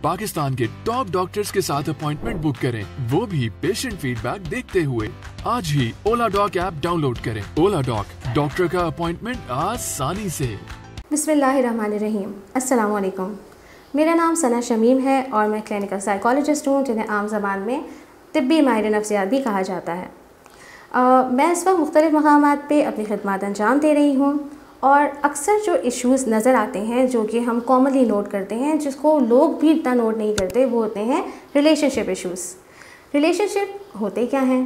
पाकिस्तान के top doctors के साथ अपॉइंटमेंट बुक करें, वो भी पेशेंट फीडबैक देखते हुए। आज ही ओला डॉक ऐप डाउनलोड करें। ओला डॉक, डॉक्टर का अपॉइंटमेंट आसानी से। बिस्मिल्लाहिर्रहमानिर्रहीम। अस्सलाम वालेकुम। मेरा नाम सना शमीम है और मैं क्लिनिकल साइकोलॉजिस्ट हूँ, जिन्हें आम ज़बान में तिब्बी माहिर नफ्सियात भी कहा जाता है। मैं इस वक्त मुख्तलिफ़ मकामात पे अपनी खिदमत अंजाम दे रही हूँ और अक्सर जो इश्यूज़ नज़र आते हैं जो कि हम कॉमनली नोट करते हैं, जिसको लोग भी इतना नोट नहीं करते, वो होते हैं रिलेशनशिप इश्यूज़। रिलेशनशिप होते क्या हैं?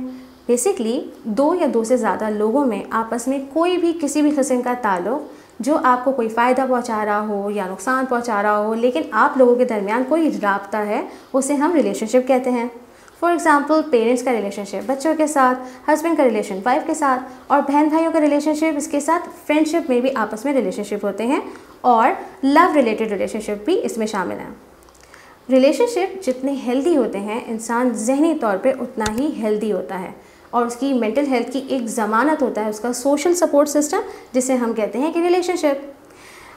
बेसिकली दो या दो से ज़्यादा लोगों में आपस में कोई भी किसी भी किस्म का ताल्लुक़ जो आपको कोई फ़ायदा पहुंचा रहा हो या नुकसान पहुंचा रहा हो, लेकिन आप लोगों के दरमियान कोई राब्ता है, उसे हम रिलेशनशिप कहते हैं। फॉर एग्ज़ाम्पल पेरेंट्स का रिलेशनशिप बच्चों के साथ, हस्बैंड का रिलेशन वाइफ के साथ, और बहन भाइयों का रिलेशनशिप, इसके साथ फ्रेंडशिप में भी आपस में रिलेशनशिप होते हैं, और लव रिलेटेड रिलेशनशिप भी इसमें शामिल हैं। रिलेशनशिप जितने हेल्दी होते हैं, इंसान जहनी तौर पे उतना ही हेल्दी होता है और उसकी मेंटल हेल्थ की एक ज़मानत होता है उसका सोशल सपोर्ट सिस्टम, जिसे हम कहते हैं कि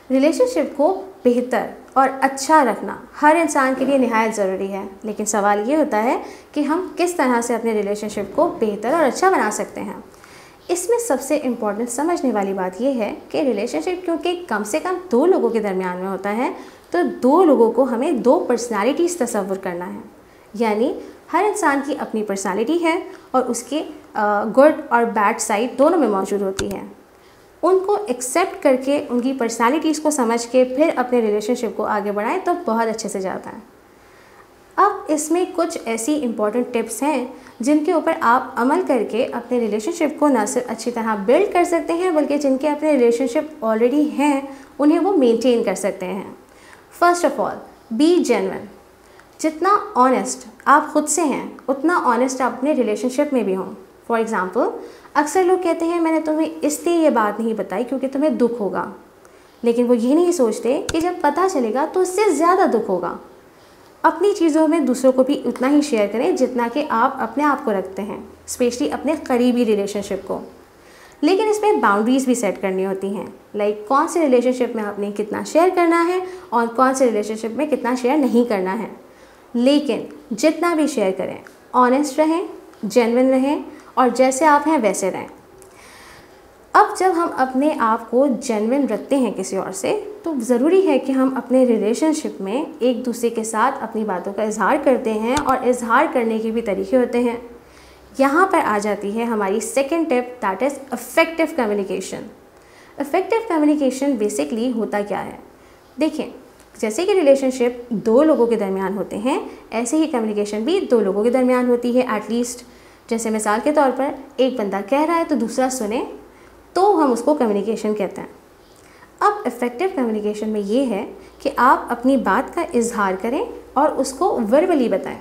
रिलेशनशिप को बेहतर और अच्छा रखना हर इंसान के लिए निहायत ज़रूरी है। लेकिन सवाल ये होता है कि हम किस तरह से अपने रिलेशनशिप को बेहतर और अच्छा बना सकते हैं। इसमें सबसे इम्पॉर्टेंट समझने वाली बात यह है कि रिलेशनशिप क्योंकि कम से कम दो लोगों के दरमियान में होता है, तो दो लोगों को हमें दो पर्सनालिटीज़ तस्वुर करना है। यानी हर इंसान की अपनी पर्सनालिटी है और उसके गुड और बैड साइड दोनों में मौजूद होती है। उनको एक्सेप्ट करके, उनकी पर्सनालिटीज़ को समझ के फिर अपने रिलेशनशिप को आगे बढ़ाएं तो बहुत अच्छे से जाता है। अब इसमें कुछ ऐसी इम्पॉर्टेंट टिप्स हैं जिनके ऊपर आप अमल करके अपने रिलेशनशिप को न सिर्फ अच्छी तरह बिल्ड कर सकते हैं, बल्कि जिनके अपने रिलेशनशिप ऑलरेडी हैं उन्हें वो मेंटेन कर सकते हैं। First of all, B genuine. जितना ऑनेस्ट आप ख़ुद से हैं, उतना ऑनेस्ट आप अपने रिलेशनशिप में भी हों। फॉर एग्ज़ाम्पल, अक्सर लोग कहते हैं मैंने तुम्हें इसलिए ये बात नहीं बताई क्योंकि तुम्हें दुख होगा, लेकिन वो ये नहीं सोचते कि जब पता चलेगा तो उससे ज़्यादा दुख होगा। अपनी चीज़ों में दूसरों को भी उतना ही शेयर करें जितना कि आप अपने आप को रखते हैं, स्पेशली अपने करीबी रिलेशनशिप को। लेकिन इसमें बाउंड्रीज़ भी सेट करनी होती हैं, लाइक कौन से रिलेशनशिप में आपने कितना शेयर करना है और कौन से रिलेशनशिप में कितना शेयर नहीं करना है। लेकिन जितना भी शेयर करें, ऑनेस्ट रहें, जेन्युइन रहें और जैसे आप हैं वैसे रहें। अब जब हम अपने आप को जेन्युइन रखते हैं किसी और से, तो ज़रूरी है कि हम अपने रिलेशनशिप में एक दूसरे के साथ अपनी बातों का इजहार करते हैं, और इजहार करने के भी तरीके होते हैं। यहाँ पर आ जाती है हमारी second tip, that is effective communication. Effective communication basically होता क्या है? देखिए, जैसे कि रिलेशनशिप दो लोगों के दरमियान होते हैं, ऐसे ही कम्युनिकेशन भी दो लोगों के दरमियान होती है एटलीस्ट। जैसे मिसाल के तौर पर एक बंदा कह रहा है तो दूसरा सुने, तो हम उसको कम्युनिकेशन कहते हैं। अब इफ़ेक्टिव कम्युनिकेशन में ये है कि आप अपनी बात का इजहार करें और उसको वर्बली बताएं।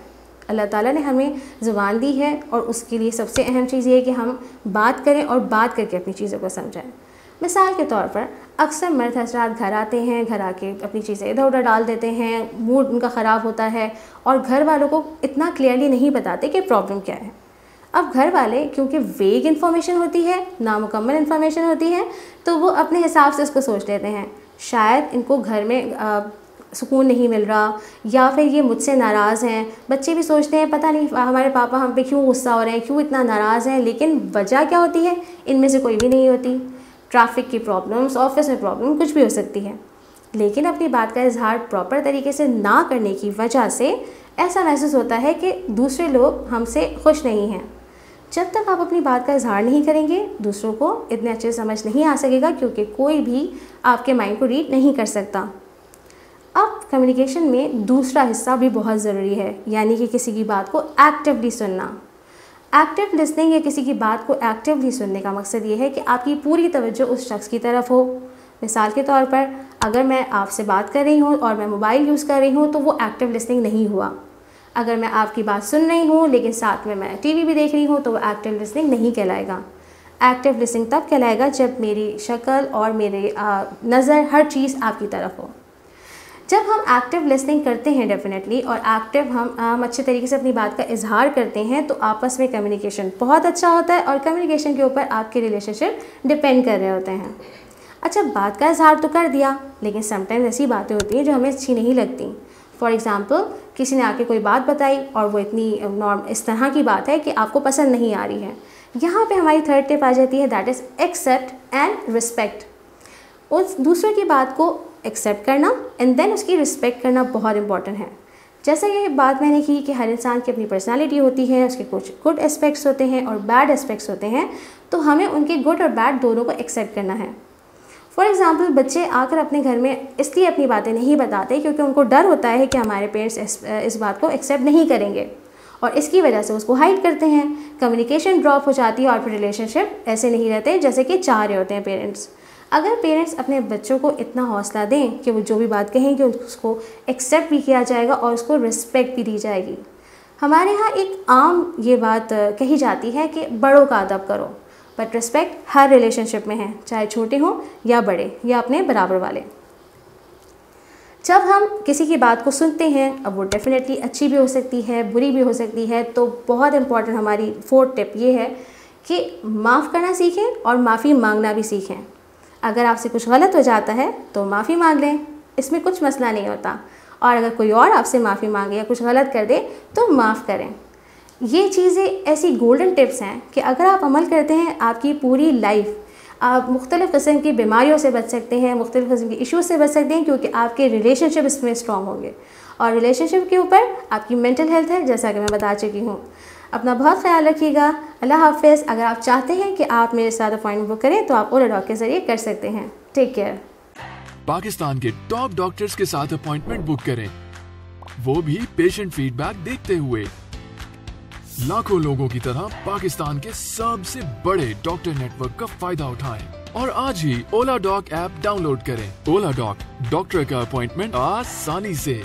अल्लाह ताला ने हमें ज़ुबान दी है और उसके लिए सबसे अहम चीज़ ये है कि हम बात करें और बात करके अपनी चीज़ों को समझाएं। मिसाल के तौर पर अक्सर मर्द हज़रात घर आते हैं, घर आके अपनी चीज़ें इधर उधर डाल देते हैं, मूड उनका ख़राब होता है और घर वालों को इतना क्लियरली नहीं बताते कि प्रॉब्लम क्या है। अब घर वाले क्योंकि वेग इन्फॉर्मेशन होती है, नामुकम्मल इन्फॉर्मेशन होती है, तो वो अपने हिसाब से उसको सोच लेते हैं शायद इनको घर में सुकून नहीं मिल रहा, या फिर ये मुझसे नाराज़ हैं। बच्चे भी सोचते हैं पता नहीं हमारे पापा हम पे क्यों गुस्सा हो रहे हैं, क्यों इतना नाराज़ हैं, लेकिन वजह क्या होती है? इनमें से कोई भी नहीं होती। ट्रैफिक की प्रॉब्लम्स, ऑफिस में प्रॉब्लम, कुछ भी हो सकती है। लेकिन अपनी बात का इजहार प्रॉपर तरीके से ना करने की वजह से ऐसा महसूस होता है कि दूसरे लोग हमसे खुश नहीं हैं। जब तक आप अपनी बात का इजहार नहीं करेंगे, दूसरों को इतने अच्छे समझ नहीं आ सकेगा, क्योंकि कोई भी आपके माइंड को रीड नहीं कर सकता। अब कम्युनिकेशन में दूसरा हिस्सा भी बहुत ज़रूरी है, यानी कि किसी की बात को एक्टिवली सुनना। एक्टिव लिसनिंग या किसी की बात को एक्टिवली सुनने का मकसद ये है कि आपकी पूरी तवज्जो उस शख्स की तरफ हो। मिसाल के तौर पर अगर मैं आपसे बात कर रही हूँ और मैं मोबाइल यूज़ कर रही हूँ, तो वो एक्टिव लिसनिंग नहीं हुआ। अगर मैं आपकी बात सुन रही हूँ लेकिन साथ में मैं टीवी भी देख रही हूँ, तो वो एक्टिव लिसनिंग नहीं कहलाएगा। एक्टिव लिसनिंग तब कहलाएगा जब मेरी शक्ल और मेरे नज़र, हर चीज़ आपकी तरफ हो। जब हम एक्टिव लिसनिंग करते हैं डेफिनेटली, और एक्टिव हम अच्छे तरीके से अपनी बात का इजहार करते हैं, तो आपस में कम्युनिकेशन बहुत अच्छा होता है और कम्युनिकेशन के ऊपर आपके रिलेशनशिप डिपेंड कर रहे होते हैं। अच्छा, बात का इजहार तो कर दिया, लेकिन समटाइम्स ऐसी बातें होती हैं जो हमें अच्छी नहीं लगती। फॉर एग्ज़ाम्पल किसी ने आके कोई बात बताई और वो इतनी इस तरह की बात है कि आपको पसंद नहीं आ रही है, यहाँ पे हमारी थर्ड टिप आ जाती है, that is accept and respect. उस दूसरों की बात को एक्सेप्ट करना एंड देन उसकी रिस्पेक्ट करना बहुत इंपॉर्टेंट है। जैसे ये बात मैंने की कि हर इंसान की अपनी पर्सनालिटी होती है, उसके कुछ गुड एस्पेक्ट्स होते हैं और बैड एस्पेक्ट्स होते हैं, तो हमें उनके गुड और बैड दोनों को एक्सेप्ट करना है। फॉर एग्ज़ाम्पल बच्चे आकर अपने घर में इसलिए अपनी बातें नहीं बताते क्योंकि उनको डर होता है कि हमारे पेरेंट्स इस बात को एक्सेप्ट नहीं करेंगे और इसकी वजह से उसको हाइड करते हैं, कम्युनिकेशन ड्रॉप हो जाती है और फिर रिलेशनशिप ऐसे नहीं रहते जैसे कि चाह रहे होते हैं पेरेंट्स। अगर पेरेंट्स अपने बच्चों को इतना हौसला दें कि वो जो भी बात कहेंगे उसको एक्सेप्ट भी किया जाएगा और उसको रिस्पेक्ट भी दी जाएगी। हमारे यहाँ एक आम ये बात कही जाती है कि बड़ों का अदब करो, बट रिस्पेक्ट हर रिलेशनशिप में है, चाहे छोटे हों या बड़े या अपने बराबर वाले। जब हम किसी की बात को सुनते हैं, अब वो डेफिनेटली अच्छी भी हो सकती है, बुरी भी हो सकती है, तो बहुत इंपॉर्टेंट हमारी फोर्थ टिप ये है कि माफ़ करना सीखें और माफ़ी मांगना भी सीखें। अगर आपसे कुछ गलत हो जाता है तो माफ़ी मांग लें, इसमें कुछ मसला नहीं होता, और अगर कोई और आपसे माफ़ी मांगे या कुछ गलत कर दे तो माफ़ करें। ये चीज़ें ऐसी गोल्डन टिप्स हैं कि अगर आप अमल करते हैं, आपकी पूरी लाइफ आप मुख्तलिफ़ किस्म की बीमारियों से बच सकते हैं, मुख्तलिफ़ किस्म के इश्यूज से बच सकते हैं, क्योंकि आपके रिलेशनशिप इसमें स्ट्रॉन्ग होंगे। और रिलेशनशिप के ऊपर आपकी मेंटल हेल्थ है, जैसा कि मैं बता चुकी हूँ। अपना बहुत ख्याल रखिएगा। अल्लाह हाफ़िज़। अगर आप चाहते हैं कि आप मेरे साथ अपॉइंटमेंट बुक करें तो आप ओला डॉक के ज़रिए कर सकते हैं। Take care. पाकिस्तान के टॉप डॉक्टर्स के साथ अपॉइंटमेंट बुक करें, वो भी पेशेंट फीडबैक देखते हुए। लाखों लोगों की तरह पाकिस्तान के सबसे बड़े डॉक्टर नेटवर्क का फायदा उठाएं और आज ही ओला डॉक ऐप डाउनलोड करें। ओला डॉक, डॉक्टर का अपॉइंटमेंट आसानी से।